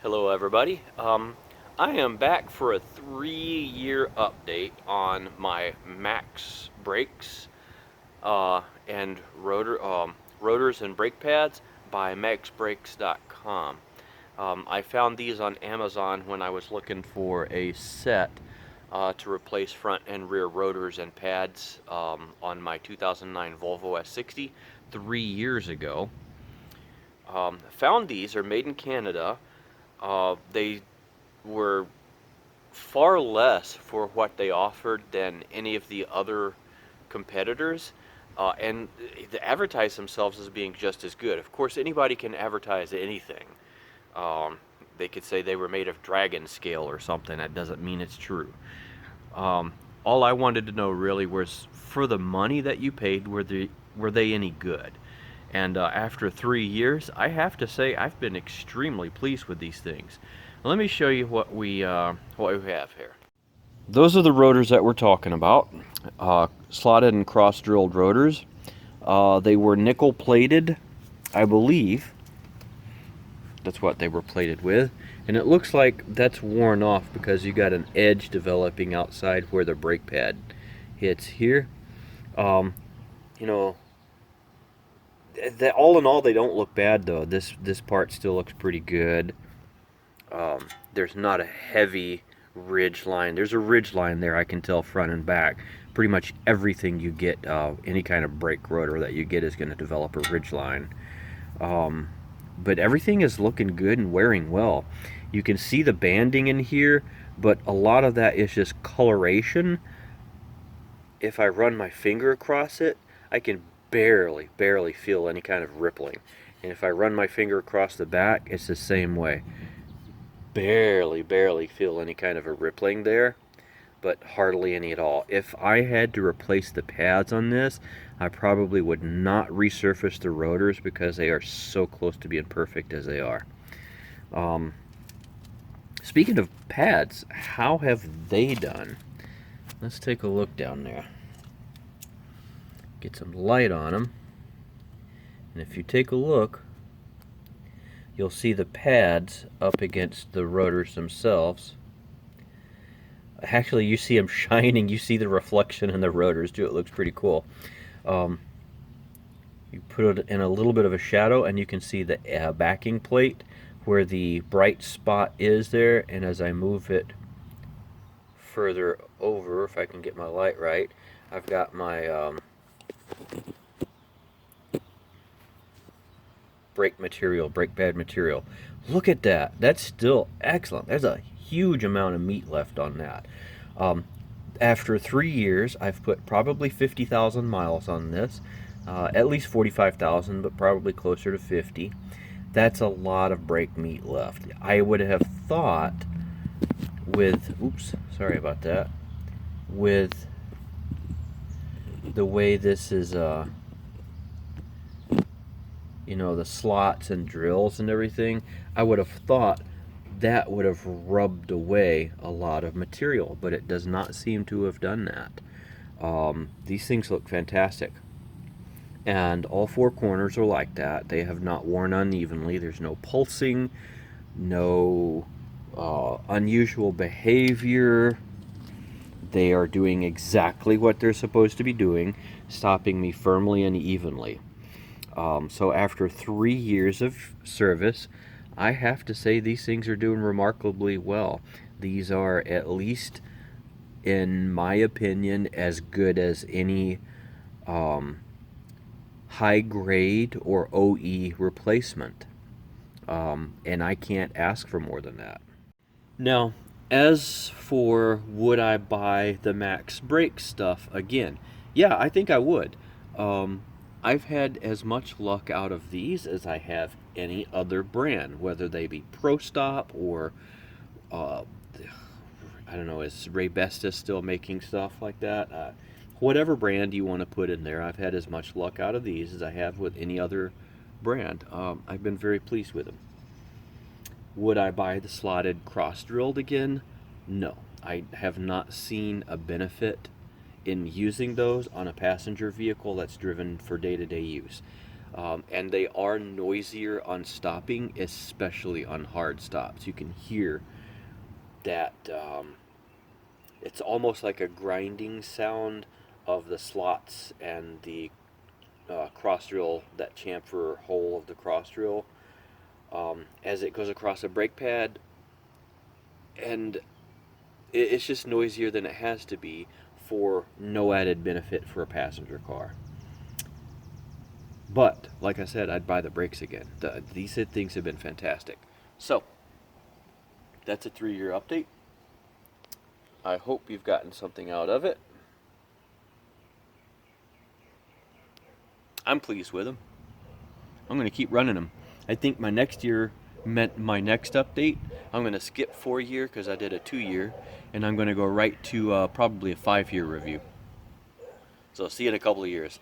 Hello everybody. I am back for a 3-year update on my Max brakes and rotors and brake pads by maxbrakes.com. I found these on Amazon when I was looking for a set to replace front and rear rotors and pads on my 2009 Volvo S60 3 years ago. Found these are made in Canada. They were far less for what they offered than any of the other competitors, and they advertise themselves as being just as good. Of course, anybody can advertise anything. Um, they could say they were made of dragon scale or something. That doesn't mean it's true. Um, all I wanted to know really was, for the money that you paid, were they any good? And after 3 years, I have to say I've been extremely pleased with these things. Let me show you what we have here. Those are the rotors that we're talking about. Slotted and cross-drilled rotors. They were nickel plated, I believe. That's what they were plated with. And it looks like that's worn off because you got an edge developing outside where the brake pad hits here. Um, you know, all in all, they don't look bad though. This part still looks pretty good. There's not a heavy ridge line. There's a ridge line there, I can tell, front and back. Pretty much everything you get, any kind of brake rotor that you get is going to develop a ridge line. But everything is looking good and wearing well. You can see the banding in here, but a lot of that is just coloration. If I run my finger across it, I can barely feel any kind of rippling. And if I run my finger across the back, it's the same way. Barely feel any kind of a rippling there, but hardly any at all. If I had to replace the pads on this, I probably would not resurface the rotors because they are so close to being perfect as they are. Speaking of pads, how have they done? Let's take a look down there. Get some light on them. And if you take a look, you'll see the pads up against the rotors themselves. Actually, you see them shining. You see the reflection in the rotors too. It looks pretty cool. You put it in a little bit of a shadow and you can see the backing plate where the bright spot is there. And as I move it further over, if I can get my light right, I've got my brake pad material. Look at that. That's still excellent. There's a huge amount of meat left on that. After 3 years, I've put probably 50,000 miles on this. At least 45,000, but probably closer to 50. That's a lot of brake meat left. I would have thought oops, sorry about that, with the way this is, the slots and drills and everything, I would have thought that would have rubbed away a lot of material, but it does not seem to have done that. These things look fantastic. And all four corners are like that. They have not worn unevenly. There's no pulsing, no unusual behavior. They are doing exactly what they're supposed to be doing, stopping me firmly and evenly. So after 3 years of service, I have to say these things are doing remarkably well. These are, at least in my opinion, as good as any high grade or OE replacement. And I can't ask for more than that. Now, as for would I buy the Max brake stuff again? Yeah, I think I would. I've had as much luck out of these as I have any other brand, whether they be Pro Stop or I don't know, is Ray Besta still making stuff like that? Whatever brand you want to put in there, I've had as much luck out of these as I have with any other brand. I've been very pleased with them. Would I buy the slotted cross-drilled again? No. I have not seen a benefit in using those on a passenger vehicle that's driven for day-to-day use. And they are noisier on stopping, especially on hard stops. You can hear that it's almost like a grinding sound of the slots and the cross drill, that chamfer hole of the cross drill, as it goes across a brake pad, and it's just noisier than it has to be for no added benefit for a passenger car. But like I said, I'd buy the brakes again. These things have been fantastic. So that's a 3-year update. I hope you've gotten something out of it. I'm pleased with them. I'm going to keep running them. I think my next year meant my next update. I'm going to skip 4-year because I did a 2-year, and I'm going to go right to probably a 5-year review. So see you in a couple of years.